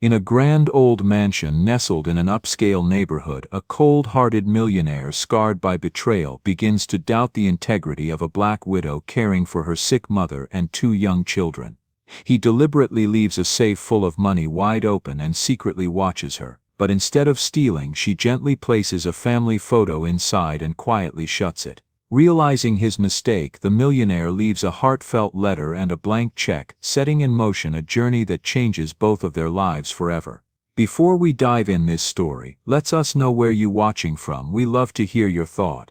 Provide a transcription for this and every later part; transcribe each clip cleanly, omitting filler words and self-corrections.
In a grand old mansion nestled in an upscale neighborhood, a cold-hearted millionaire scarred by betrayal begins to doubt the integrity of a black widow caring for her sick mother and two young children. He deliberately leaves a safe full of money wide open and secretly watches her, but instead of stealing, she gently places a family photo inside and quietly shuts it. Realizing his mistake, the millionaire leaves a heartfelt letter and a blank check, setting in motion a journey that changes both of their lives forever. Before we dive in this story, let us know where you watching from. We love to hear your thought.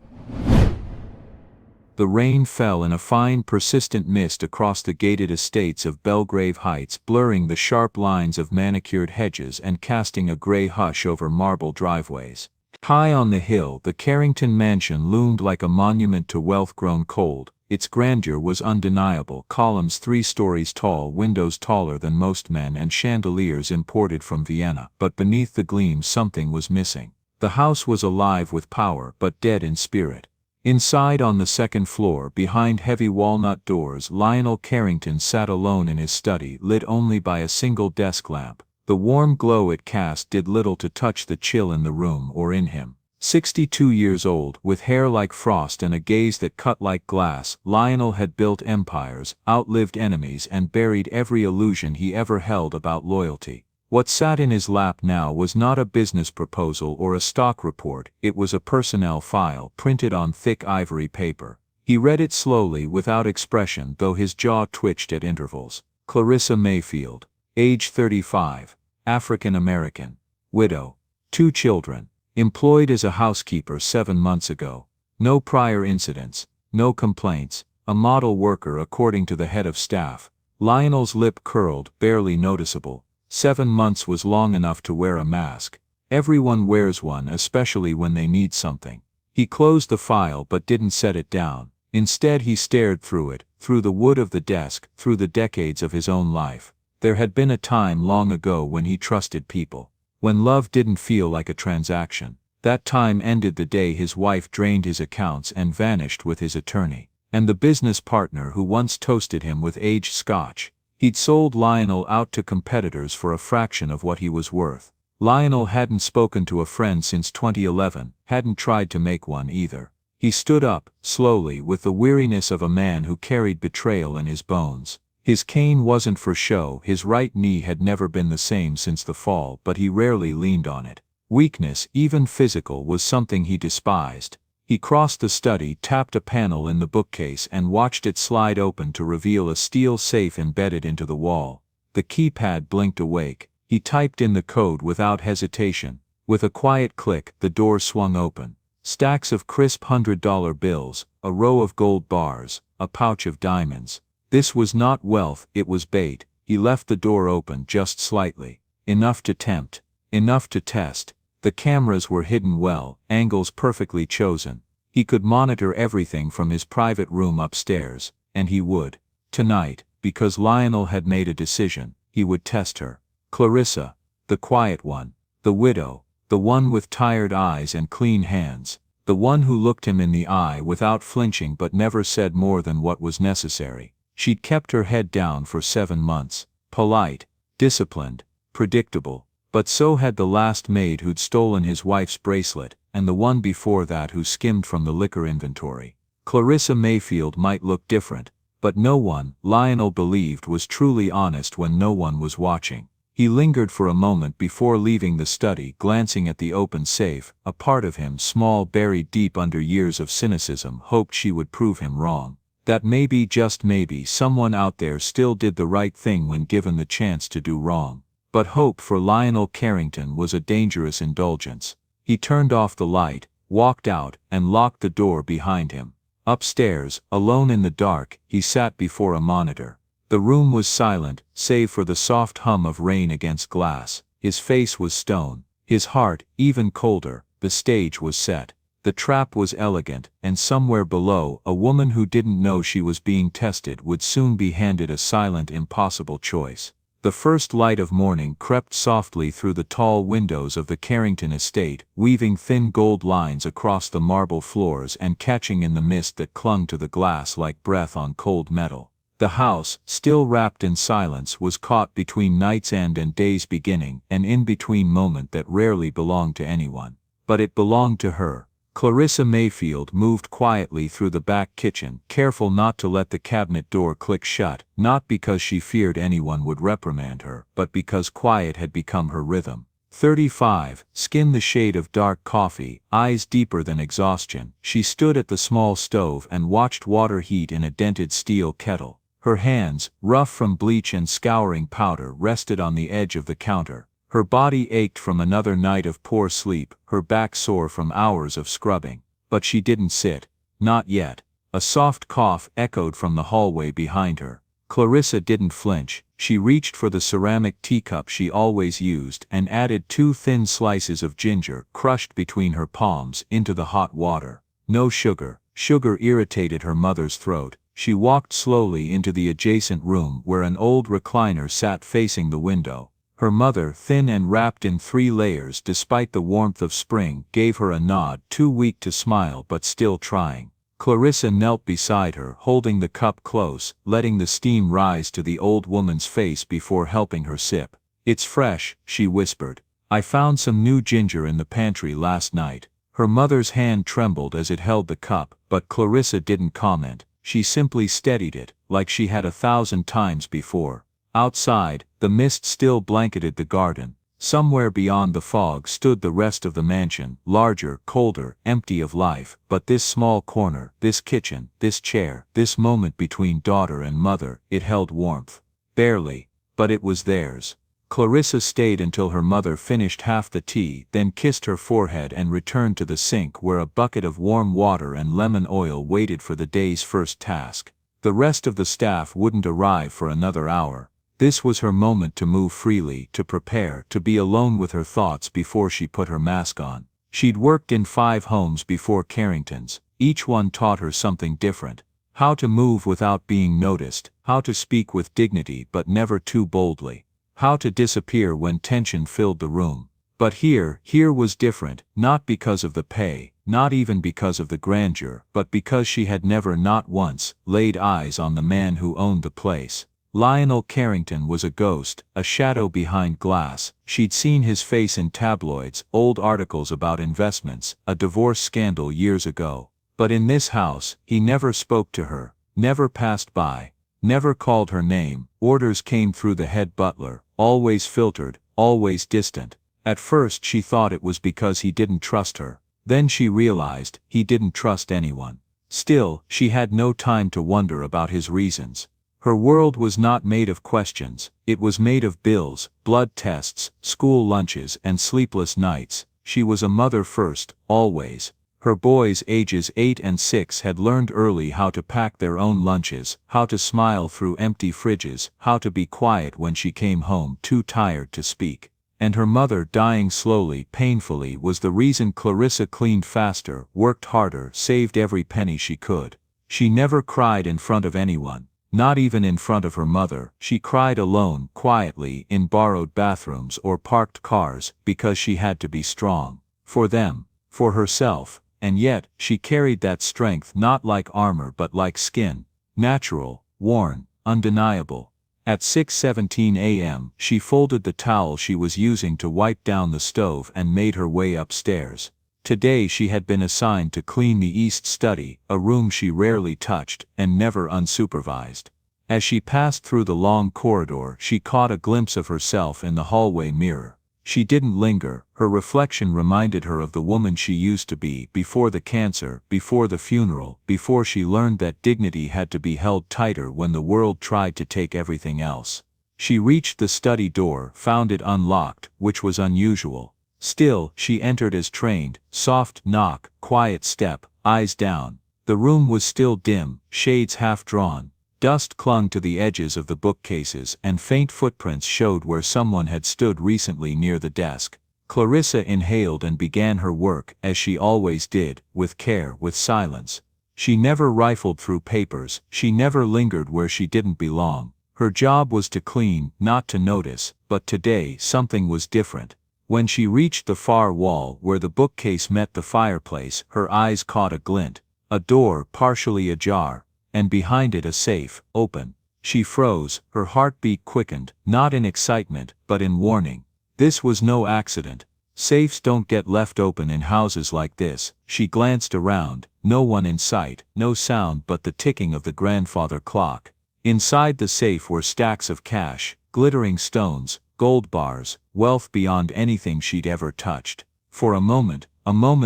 The rain fell in a fine persistent mist across the gated estates of Belgrave Heights, blurring the sharp lines of manicured hedges and casting a gray hush over marble driveways. High on the hill, the Carrington mansion loomed like a monument to wealth grown cold. Its grandeur was undeniable, columns 3 stories tall, windows taller than most men, and chandeliers imported from Vienna. But beneath the gleam something was missing. The house was alive with power, but dead in spirit. Inside, on the second floor, behind heavy walnut doors, Lionel Carrington sat alone in his study, lit only by a single desk lamp. The warm glow it cast did little to touch the chill in the room or in him. 62 years old, with hair like frost and a gaze that cut like glass, Lionel had built empires, outlived enemies, and buried every illusion he ever held about loyalty. What sat in his lap now was not a business proposal or a stock report, it was a personnel file printed on thick ivory paper. He read it slowly, without expression, though his jaw twitched at intervals. Clarissa Mayfield. Age 35, African American, widow, 2 children, employed as a housekeeper 7 months ago. No prior incidents, no complaints, a model worker according to the head of staff. Lionel's lip curled, barely noticeable. 7 months was long enough to wear a mask. Everyone wears one, especially when they need something. He closed the file but didn't set it down. Instead, he stared through it, through the wood of the desk, through the decades of his own life. There had been a time long ago when he trusted people, when love didn't feel like a transaction. That time ended the day his wife drained his accounts and vanished with his attorney, and the business partner who once toasted him with aged scotch. He'd sold Lionel out to competitors for a fraction of what he was worth. Lionel hadn't spoken to a friend since 2011, hadn't tried to make one either. He stood up, slowly, with the weariness of a man who carried betrayal in his bones. His cane wasn't for show, his right knee had never been the same since the fall, but he rarely leaned on it. Weakness, even physical, was something he despised. He crossed the study, tapped a panel in the bookcase, and watched it slide open to reveal a steel safe embedded into the wall. The keypad blinked awake. He typed in the code without hesitation. With a quiet click, the door swung open. Stacks of crisp $100 bills, a row of gold bars, a pouch of diamonds. This was not wealth, it was bait. He left the door open just slightly. Enough to tempt. Enough to test. The cameras were hidden well, angles perfectly chosen. He could monitor everything from his private room upstairs, and he would. Tonight, because Lionel had made a decision, he would test her. Clarissa, the quiet one, the widow, the one with tired eyes and clean hands, the one who looked him in the eye without flinching but never said more than what was necessary. She'd kept her head down for 7 months, polite, disciplined, predictable, but so had the last maid who'd stolen his wife's bracelet, and the one before that who skimmed from the liquor inventory. Clarissa Mayfield might look different, but no one, Lionel believed, was truly honest when no one was watching. He lingered for a moment before leaving the study, glancing at the open safe. A part of him, small, buried deep under years of cynicism, hoped she would prove him wrong. That maybe, just maybe, someone out there still did the right thing when given the chance to do wrong. But hope for Lionel Carrington was a dangerous indulgence. He turned off the light, walked out, and locked the door behind him. Upstairs, alone in the dark, he sat before a monitor. The room was silent, save for the soft hum of rain against glass. His face was stone, his heart even colder. The stage was set. The trap was elegant, and somewhere below, a woman who didn't know she was being tested would soon be handed a silent, impossible choice. The first light of morning crept softly through the tall windows of the Carrington estate, weaving thin gold lines across the marble floors and catching in the mist that clung to the glass like breath on cold metal. The house, still wrapped in silence, was caught between night's end and day's beginning, an in-between moment that rarely belonged to anyone. But it belonged to her. Clarissa Mayfield moved quietly through the back kitchen, careful not to let the cabinet door click shut, not because she feared anyone would reprimand her, but because quiet had become her rhythm. 35, skin the shade of dark coffee, eyes deeper than exhaustion, she stood at the small stove and watched water heat in a dented steel kettle. Her hands, rough from bleach and scouring powder, rested on the edge of the counter. Her body ached from another night of poor sleep, her back sore from hours of scrubbing. But she didn't sit. Not yet. A soft cough echoed from the hallway behind her. Clarissa didn't flinch. She reached for the ceramic teacup she always used and added 2 thin slices of ginger, crushed between her palms, into the hot water. No sugar. Sugar irritated her mother's throat. She walked slowly into the adjacent room where an old recliner sat facing the window. Her mother, thin and wrapped in 3 layers despite the warmth of spring, gave her a nod, too weak to smile but still trying. Clarissa knelt beside her, holding the cup close, letting the steam rise to the old woman's face before helping her sip. "It's fresh," she whispered. "I found some new ginger in the pantry last night." Her mother's hand trembled as it held the cup, but Clarissa didn't comment. She simply steadied it, like she had 1,000 times before. Outside, the mist still blanketed the garden. Somewhere beyond the fog stood the rest of the mansion, larger, colder, empty of life, but this small corner, this kitchen, this chair, this moment between daughter and mother, it held warmth. Barely, but it was theirs. Clarissa stayed until her mother finished half the tea, then kissed her forehead and returned to the sink where a bucket of warm water and lemon oil waited for the day's first task. The rest of the staff wouldn't arrive for another hour. This was her moment to move freely, to prepare, to be alone with her thoughts before she put her mask on. She'd worked in 5 homes before Carrington's. Each one taught her something different. How to move without being noticed, how to speak with dignity but never too boldly, how to disappear when tension filled the room. But here was different, not because of the pay, not even because of the grandeur, but because she had never, not once, laid eyes on the man who owned the place. Lionel Carrington was a ghost, a shadow behind glass. She'd seen his face in tabloids, old articles about investments, a divorce scandal years ago. But in this house, he never spoke to her, never passed by, never called her name. Orders came through the head butler, always filtered, always distant. At first she thought it was because he didn't trust her. Then she realized he didn't trust anyone. Still, she had no time to wonder about his reasons. Her world was not made of questions, it was made of bills, blood tests, school lunches and sleepless nights. She was a mother first, always. Her boys ages 8 and 6 had learned early how to pack their own lunches, how to smile through empty fridges, how to be quiet when she came home too tired to speak. And her mother, dying slowly, painfully, was the reason Clarissa cleaned faster, worked harder, saved every penny she could. She never cried in front of anyone. Not even in front of her mother. She cried alone, quietly, in borrowed bathrooms or parked cars, because she had to be strong. For them. For herself. And yet, she carried that strength not like armor but like skin. Natural, worn, undeniable. At 6:17 a.m., she folded the towel she was using to wipe down the stove and made her way upstairs. Today she had been assigned to clean the East Study, a room she rarely touched, and never unsupervised. As she passed through the long corridor, she caught a glimpse of herself in the hallway mirror. She didn't linger. Her reflection reminded her of the woman she used to be, before the cancer, before the funeral, before she learned that dignity had to be held tighter when the world tried to take everything else. She reached the study door, found it unlocked, which was unusual. Still, she entered as trained, soft knock, quiet step, eyes down. The room was still dim, shades half drawn. Dust clung to the edges of the bookcases and faint footprints showed where someone had stood recently near the desk. Clarissa inhaled and began her work, as she always did, with care, with silence. She never rifled through papers, she never lingered where she didn't belong. Her job was to clean, not to notice, but today something was different. When she reached the far wall where the bookcase met the fireplace, her eyes caught a glint. A door partially ajar, and behind it a safe, open. She froze, her heartbeat quickened, not in excitement, but in warning. This was no accident. Safes don't get left open in houses like this. She glanced around, no one in sight, no sound but the ticking of the grandfather clock. Inside the safe were stacks of cash, glittering stones, gold bars, wealth beyond anything she'd ever touched. For a moment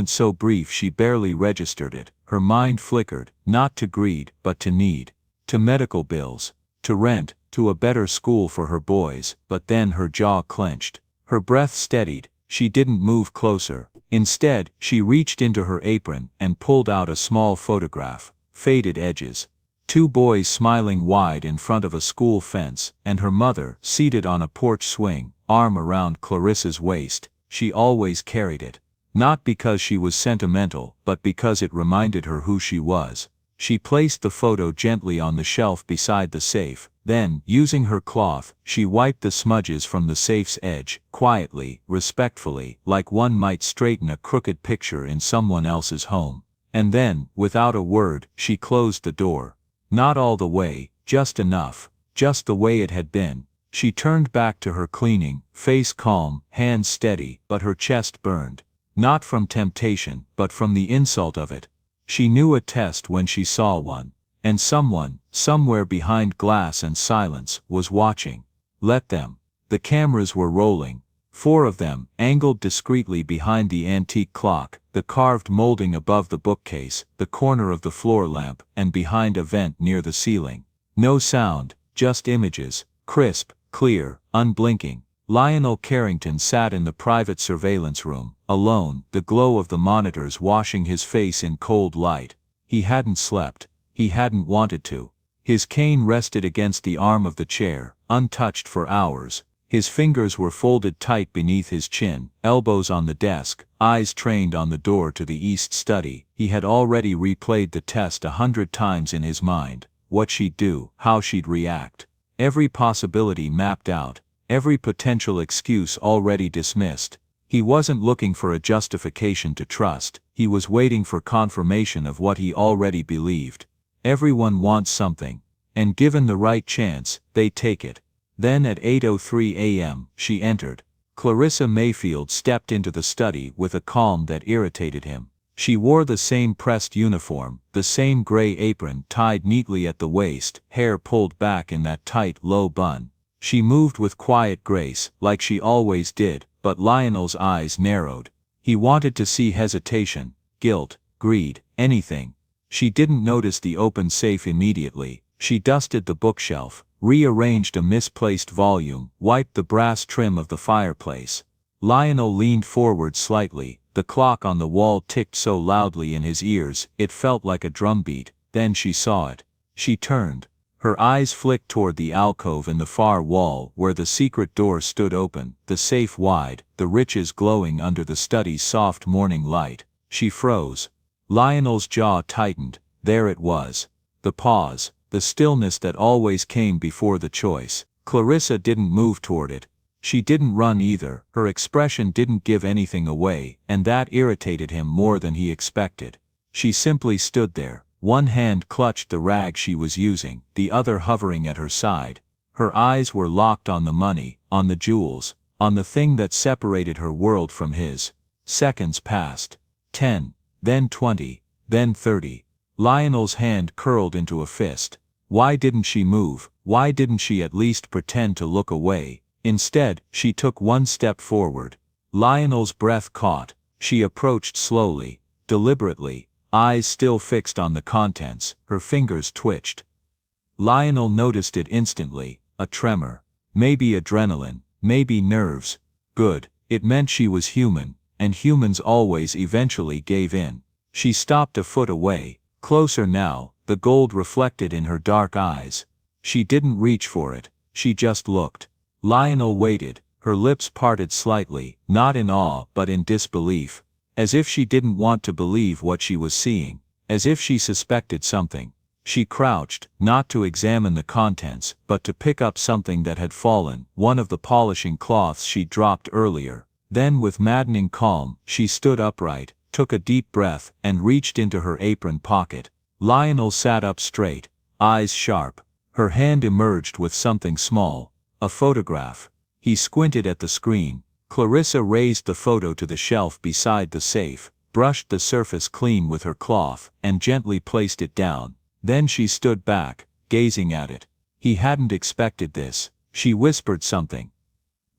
so brief she barely registered it, her mind flickered, not to greed, but to need. To medical bills, to rent, to a better school for her boys, but then her jaw clenched. Her breath steadied. She didn't move closer. Instead, she reached into her apron and pulled out a small photograph. Faded edges. 2 boys smiling wide in front of a school fence, and her mother seated on a porch swing, arm around Clarissa's waist. She always carried it. Not because she was sentimental, but because it reminded her who she was. She placed the photo gently on the shelf beside the safe. Then, using her cloth, she wiped the smudges from the safe's edge, quietly, respectfully, like one might straighten a crooked picture in someone else's home. And then, without a word, she closed the door. Not all the way, just enough, just the way it had been. She turned back to her cleaning, face calm, hands steady, but her chest burned. Not from temptation, but from the insult of it. She knew a test when she saw one. And someone, somewhere behind glass and silence, was watching. Let them. The cameras were rolling. 4 of them, angled discreetly behind the antique clock, the carved molding above the bookcase, the corner of the floor lamp, and behind a vent near the ceiling. No sound, just images, crisp, clear, unblinking. Lionel Carrington sat in the private surveillance room, alone, the glow of the monitors washing his face in cold light. He hadn't slept. He hadn't wanted to. His cane rested against the arm of the chair, untouched for hours. His fingers were folded tight beneath his chin, elbows on the desk, eyes trained on the door to the east study. He had already replayed the test 100 times in his mind. What she'd do, how she'd react. Every possibility mapped out, every potential excuse already dismissed. He wasn't looking for a justification to trust, he was waiting for confirmation of what he already believed. Everyone wants something, and given the right chance, they take it. Then at 8:03 a.m., she entered. Clarissa Mayfield stepped into the study with a calm that irritated him. She wore the same pressed uniform, the same gray apron tied neatly at the waist, hair pulled back in that tight, low bun. She moved with quiet grace, like she always did, but Lionel's eyes narrowed. He wanted to see hesitation, guilt, greed, anything. She didn't notice the open safe immediately. She dusted the bookshelf, rearranged a misplaced volume, wiped the brass trim of the fireplace. Lionel leaned forward slightly. The clock on the wall ticked so loudly in his ears, it felt like a drumbeat. Then she saw it. She turned. Her eyes flicked toward the alcove in the far wall where the secret door stood open, the safe wide, the riches glowing under the study's soft morning light. She froze. Lionel's jaw tightened. There it was. The pause, the stillness that always came before the choice. Clarissa didn't move toward it. She didn't run either. Her expression didn't give anything away, and that irritated him more than he expected. She simply stood there. One hand clutched the rag she was using, the other hovering at her side. Her eyes were locked on the money, on the jewels, on the thing that separated her world from his. Seconds passed. 10, then 20, then 30. Lionel's hand curled into a fist. Why didn't she move? Why didn't she at least pretend to look away? Instead, she took one step forward. Lionel's breath caught. She approached slowly, deliberately, eyes still fixed on the contents. Her fingers twitched. Lionel noticed it instantly, a tremor. Maybe adrenaline, maybe nerves. Good, it meant she was human, and humans always eventually gave in. She stopped a foot away, closer now, the gold reflected in her dark eyes. She didn't reach for it, she just looked. Lionel waited, her lips parted slightly, not in awe but in disbelief. As if she didn't want to believe what she was seeing, as if she suspected something. She crouched, not to examine the contents, but to pick up something that had fallen, one of the polishing cloths she'd dropped earlier. Then with maddening calm, she stood upright, took a deep breath, and reached into her apron pocket. Lionel sat up straight, eyes sharp. Her hand emerged with something small. A photograph. He squinted at the screen. Clarissa raised the photo to the shelf beside the safe, brushed the surface clean with her cloth, and gently placed it down. Then she stood back, gazing at it. He hadn't expected this. She whispered something.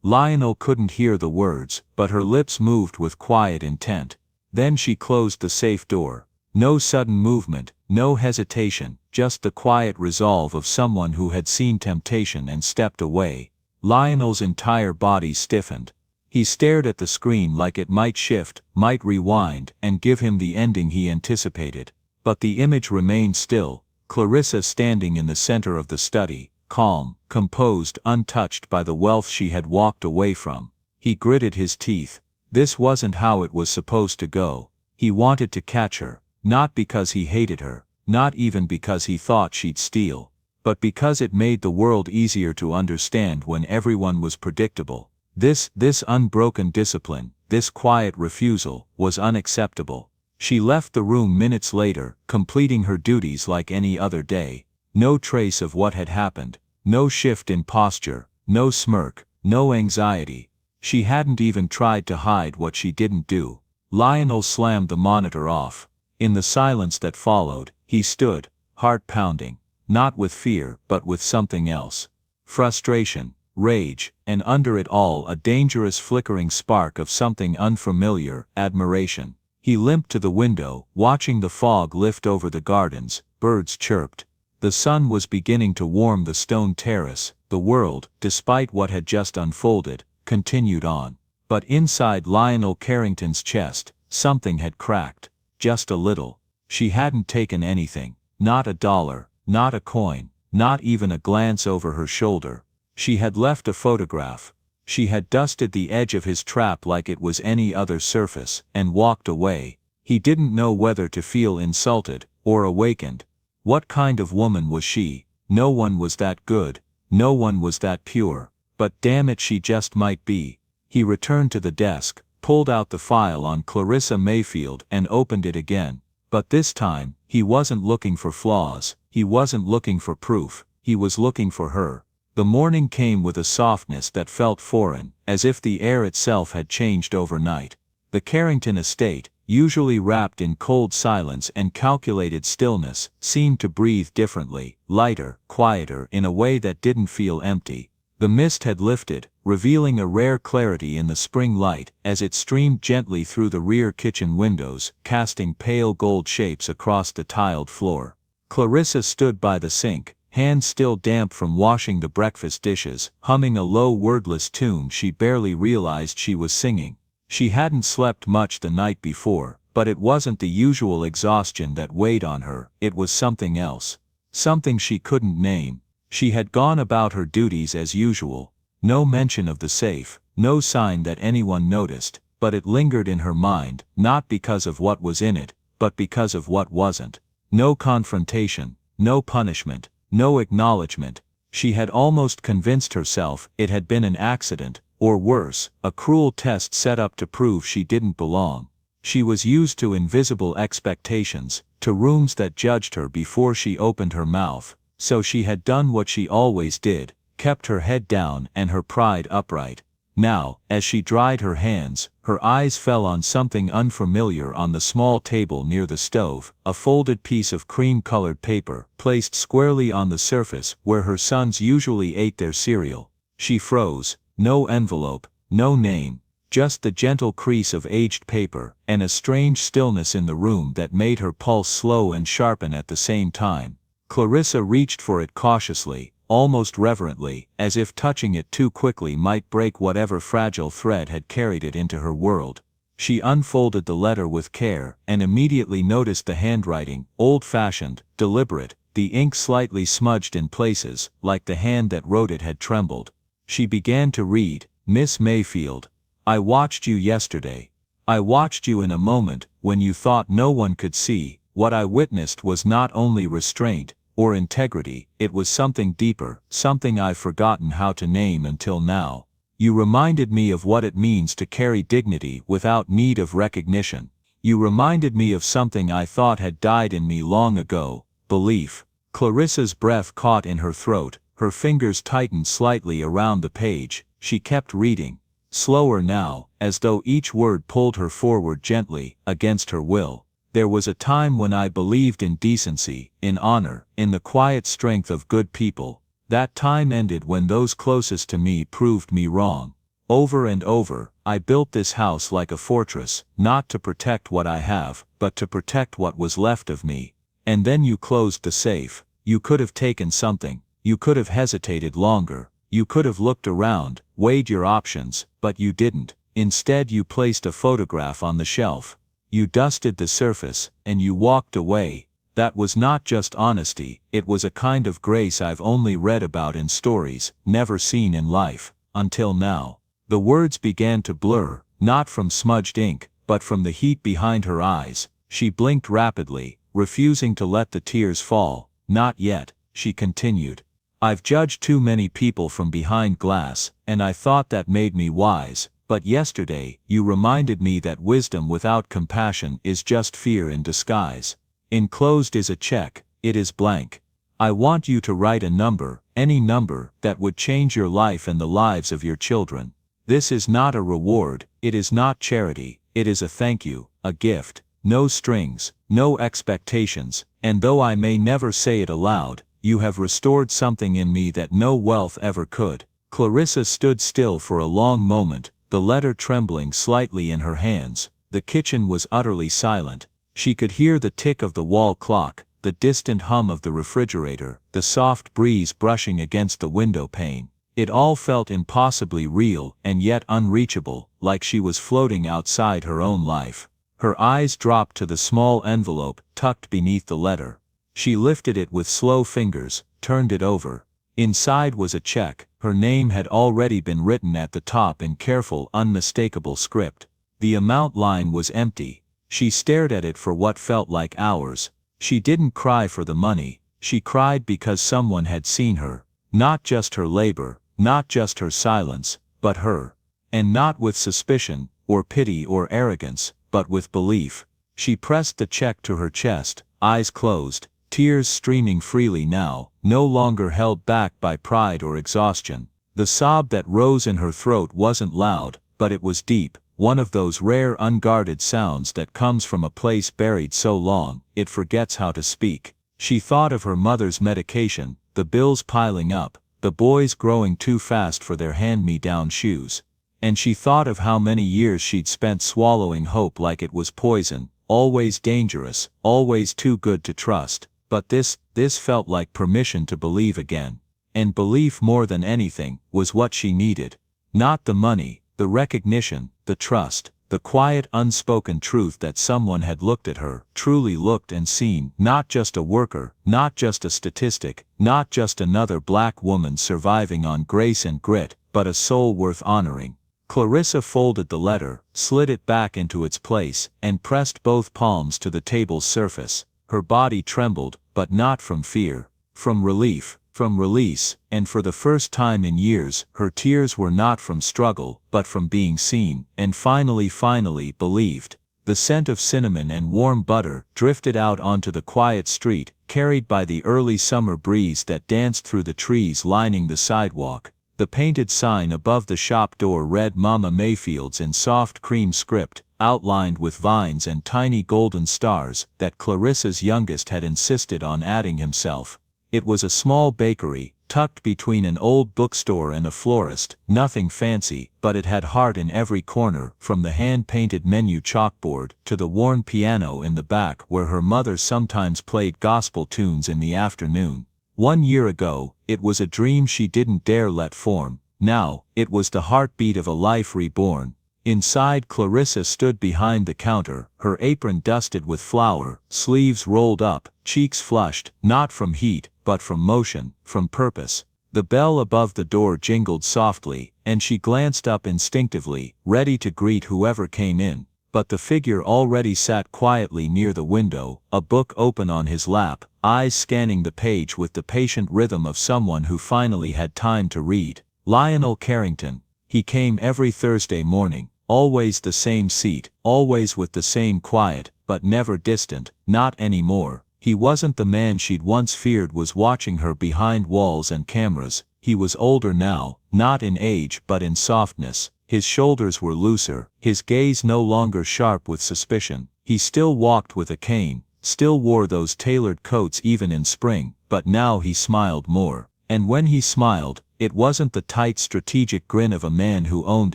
Lionel couldn't hear the words, but her lips moved with quiet intent. Then she closed the safe door. No sudden movement, no hesitation, just the quiet resolve of someone who had seen temptation and stepped away. Lionel's entire body stiffened. He stared at the screen like it might shift, might rewind, and give him the ending he anticipated. But the image remained still, Clarissa standing in the center of the study, calm, composed, untouched by the wealth she had walked away from. He gritted his teeth. This wasn't how it was supposed to go. He wanted to catch her, not because he hated her, not even because he thought she'd steal, but because it made the world easier to understand when everyone was predictable. This unbroken discipline, this quiet refusal, was unacceptable. She left the room minutes later, completing her duties like any other day. No trace of what had happened, no shift in posture, no smirk, no anxiety. She hadn't even tried to hide what she didn't do. Lionel slammed the monitor off. In the silence that followed, he stood, heart pounding, not with fear but with something else. Frustration, rage, and under it all a dangerous flickering spark of something unfamiliar, admiration. He limped to the window, watching the fog lift over the gardens. Birds chirped. The sun was beginning to warm the stone terrace. The world, despite what had just unfolded, continued on. But inside Lionel Carrington's chest, something had cracked. Just a little. She hadn't taken anything. Not a dollar, not a coin, not even a glance over her shoulder. She had left a photograph. She had dusted the edge of his trap like it was any other surface, and walked away. He didn't know whether to feel insulted, or awakened. What kind of woman was she? No one was that good. No one was that pure. But damn it, she just might be. He returned to the desk, pulled out the file on Clarissa Mayfield and opened it again. But this time, he wasn't looking for flaws. He wasn't looking for proof. He was looking for her. The morning came with a softness that felt foreign, as if the air itself had changed overnight. The Carrington estate, usually wrapped in cold silence and calculated stillness, seemed to breathe differently, lighter, quieter in a way that didn't feel empty. The mist had lifted, revealing a rare clarity in the spring light as it streamed gently through the rear kitchen windows, casting pale gold shapes across the tiled floor. Clarissa stood by the sink, hands still damp from washing the breakfast dishes, humming a low wordless tune she barely realized she was singing. She hadn't slept much the night before, but it wasn't the usual exhaustion that weighed on her. It was something else. Something she couldn't name. She had gone about her duties as usual. No mention of the safe, no sign that anyone noticed, but it lingered in her mind, not because of what was in it, but because of what wasn't. No confrontation, no punishment, no acknowledgement. She had almost convinced herself it had been an accident, or worse, a cruel test set up to prove she didn't belong. She was used to invisible expectations, to rooms that judged her before she opened her mouth, so she had done what she always did, kept her head down and her pride upright. Now, as she dried her hands, her eyes fell on something unfamiliar on the small table near the stove, a folded piece of cream-colored paper, placed squarely on the surface where her sons usually ate their cereal. She froze. No envelope, no name, just the gentle crease of aged paper, and a strange stillness in the room that made her pulse slow and sharpen at the same time. Clarissa reached for it cautiously, almost reverently, as if touching it too quickly might break whatever fragile thread had carried it into her world. She unfolded the letter with care, and immediately noticed the handwriting, old-fashioned, deliberate, the ink slightly smudged in places, like the hand that wrote it had trembled. She began to read, "Miss Mayfield, I watched you yesterday. I watched you in a moment when you thought no one could see. What I witnessed was not only restraint, or integrity, it was something deeper, something I've forgotten how to name until now. You reminded me of what it means to carry dignity without need of recognition. You reminded me of something I thought had died in me long ago, belief. Clarissa's breath caught in her throat, her fingers tightened slightly around the page. She kept reading, slower now, as though each word pulled her forward gently, against her will. There was a time when I believed in decency, in honor, in the quiet strength of good people. That time ended when those closest to me proved me wrong. Over and over, I built this house like a fortress, not to protect what I have, but to protect what was left of me. And then you closed the safe. You could have taken something. You could have hesitated longer. You could have looked around, weighed your options, but you didn't. Instead, you placed a photograph on the shelf. You dusted the surface, and you walked away. That was not just honesty, it was a kind of grace I've only read about in stories, never seen in life, until now. The words began to blur, not from smudged ink, but from the heat behind her eyes. She blinked rapidly, refusing to let the tears fall. Not yet, she continued. I've judged too many people from behind glass, and I thought that made me wise, but yesterday, you reminded me that wisdom without compassion is just fear in disguise. Enclosed is a check, it is blank. I want you to write a number, any number, that would change your life and the lives of your children. This is not a reward, it is not charity, it is a thank you, a gift. No strings, no expectations, and though I may never say it aloud, you have restored something in me that no wealth ever could. Clarissa stood still for a long moment, the letter trembling slightly in her hands. The kitchen was utterly silent. She could hear the tick of the wall clock, the distant hum of the refrigerator, the soft breeze brushing against the window pane. It all felt impossibly real and yet unreachable, like she was floating outside her own life. Her eyes dropped to the small envelope tucked beneath the letter. She lifted it with slow fingers, turned it over. Inside was a check. Her name had already been written at the top in careful, unmistakable script. The amount line was empty. She stared at it for what felt like hours. She didn't cry for the money. She cried because someone had seen her. Not just her labor, not just her silence, but her. And not with suspicion, or pity or arrogance, but with belief. She pressed the check to her chest, eyes closed, tears streaming freely now, no longer held back by pride or exhaustion. The sob that rose in her throat wasn't loud, but it was deep, one of those rare unguarded sounds that comes from a place buried so long, it forgets how to speak. She thought of her mother's medication, the bills piling up, the boys growing too fast for their hand-me-down shoes. And she thought of how many years she'd spent swallowing hope like it was poison, always dangerous, always too good to trust. But this felt like permission to believe again. And belief more than anything, was what she needed. Not the money, the recognition, the trust, the quiet unspoken truth that someone had looked at her, truly looked and seen, not just a worker, not just a statistic, not just another black woman surviving on grace and grit, but a soul worth honoring. Clarissa folded the letter, slid it back into its place, and pressed both palms to the table's surface. Her body trembled, but not from fear, from relief, from release, and for the first time in years, her tears were not from struggle, but from being seen, and finally believed. The scent of cinnamon and warm butter drifted out onto the quiet street, carried by the early summer breeze that danced through the trees lining the sidewalk. The painted sign above the shop door read Mama Mayfield's in soft cream script, outlined with vines and tiny golden stars, that Clarissa's youngest had insisted on adding himself. It was a small bakery, tucked between an old bookstore and a florist, nothing fancy, but it had heart in every corner, from the hand-painted menu chalkboard to the worn piano in the back where her mother sometimes played gospel tunes in the afternoon. 1 year ago, it was a dream she didn't dare let form. Now, it was the heartbeat of a life reborn. Inside, Clarissa stood behind the counter, her apron dusted with flour, sleeves rolled up, cheeks flushed, not from heat, but from motion, from purpose. The bell above the door jingled softly, and she glanced up instinctively, ready to greet whoever came in. But the figure already sat quietly near the window, a book open on his lap, eyes scanning the page with the patient rhythm of someone who finally had time to read. Lionel Carrington. He came every Thursday morning, always the same seat, always with the same quiet, but never distant. Not anymore. He wasn't the man she'd once feared was watching her behind walls and cameras. He was older now, not in age but in softness. His shoulders were looser, his gaze no longer sharp with suspicion. He still walked with a cane, still wore those tailored coats even in spring, but now he smiled more. And when he smiled, it wasn't the tight strategic grin of a man who owned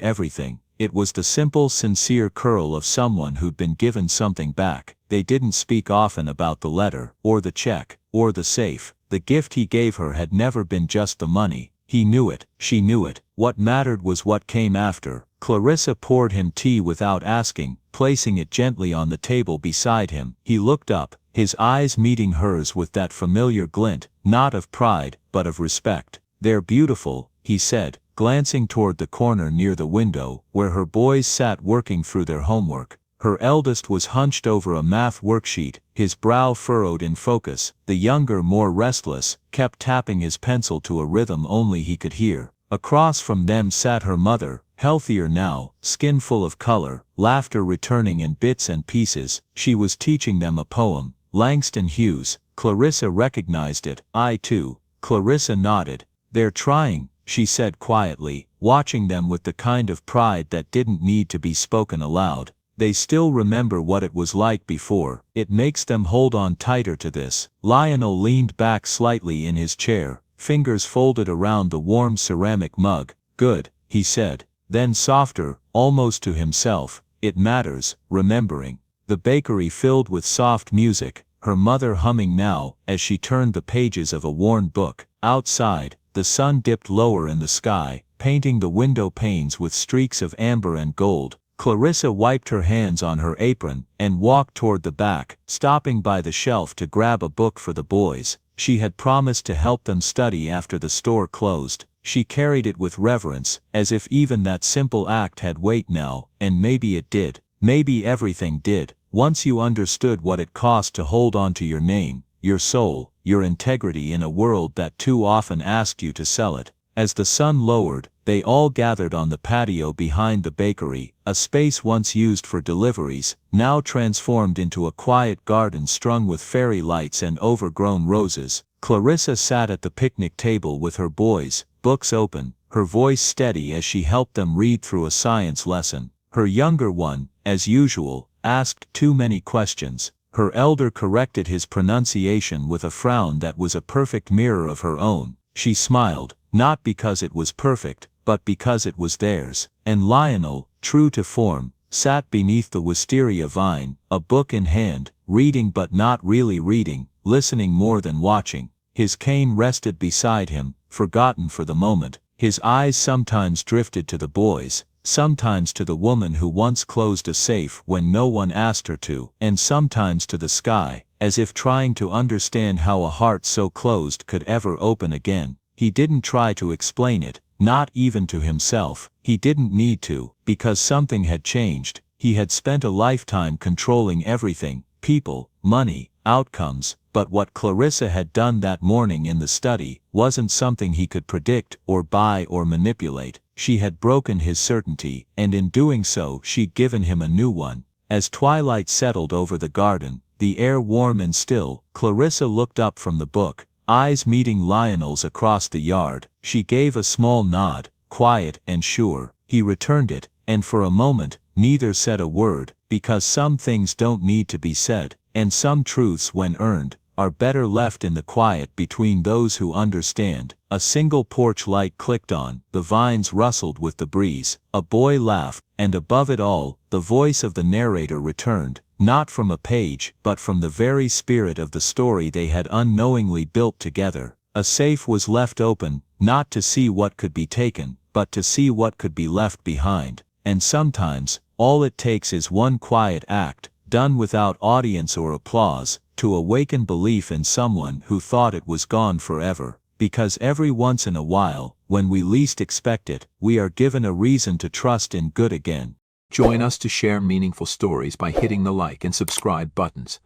everything. It was the simple, sincere curl of someone who'd been given something back. They didn't speak often about the letter, or the check, or the safe. The gift he gave her had never been just the money. He knew it, she knew it. What mattered was what came after. Clarissa poured him tea without asking, placing it gently on the table beside him. He looked up, his eyes meeting hers with that familiar glint, not of pride, but of respect. "They're beautiful," he said, glancing toward the corner near the window, where her boys sat working through their homework. Her eldest was hunched over a math worksheet, his brow furrowed in focus. The younger, more restless, kept tapping his pencil to a rhythm only he could hear. Across from them sat her mother, healthier now, skin full of color, laughter returning in bits and pieces. She was teaching them a poem, Langston Hughes. Clarissa recognized it. "I too." Clarissa nodded. "They're trying," she said quietly, watching them with the kind of pride that didn't need to be spoken aloud. "They still remember what it was like before. It makes them hold on tighter to this." Lionel leaned back slightly in his chair, fingers folded around the warm ceramic mug. "Good," he said. Then softer, almost to himself, "It matters, remembering." The bakery filled with soft music, her mother humming now, as she turned the pages of a worn book. Outside, the sun dipped lower in the sky, painting the window panes with streaks of amber and gold. Clarissa wiped her hands on her apron, and walked toward the back, stopping by the shelf to grab a book for the boys. She had promised to help them study after the store closed. She carried it with reverence, as if even that simple act had weight now, and maybe it did. Maybe everything did. Once you understood what it cost to hold on to your name, your soul, your integrity in a world that too often asked you to sell it. As the sun lowered, they all gathered on the patio behind the bakery, a space once used for deliveries, now transformed into a quiet garden strung with fairy lights and overgrown roses. Clarissa sat at the picnic table with her boys, books open, her voice steady as she helped them read through a science lesson. Her younger one, as usual, asked too many questions. Her elder corrected his pronunciation with a frown that was a perfect mirror of her own. She smiled, not because it was perfect, but because it was theirs. And Lionel, true to form, sat beneath the wisteria vine, a book in hand, reading but not really reading, listening more than watching. His cane rested beside him, forgotten for the moment. His eyes sometimes drifted to the boys, sometimes to the woman who once closed a safe when no one asked her to, and sometimes to the sky, as if trying to understand how a heart so closed could ever open again. He didn't try to explain it, not even to himself. He didn't need to, because something had changed. He had spent a lifetime controlling everything, people, money, outcomes, but what Clarissa had done that morning in the study wasn't something he could predict or buy or manipulate. She had broken his certainty, and in doing so she'd given him a new one. As twilight settled over the garden, the air warm and still, Clarissa looked up from the book, eyes meeting Lionel's across the yard. She gave a small nod, quiet and sure. He returned it, and for a moment, neither said a word, because some things don't need to be said, and some truths, when earned, are better left in the quiet between those who understand. A single porch light clicked on, the vines rustled with the breeze, a boy laughed, and above it all, the voice of the narrator returned, not from a page, but from the very spirit of the story they had unknowingly built together. A safe was left open, not to see what could be taken, but to see what could be left behind. And sometimes, all it takes is one quiet act, done without audience or applause, to awaken belief in someone who thought it was gone forever. Because every once in a while, when we least expect it, we are given a reason to trust in good again. Join us to share meaningful stories by hitting the like and subscribe buttons.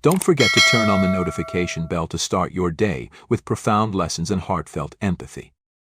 Don't forget to turn on the notification bell to start your day with profound lessons and heartfelt empathy.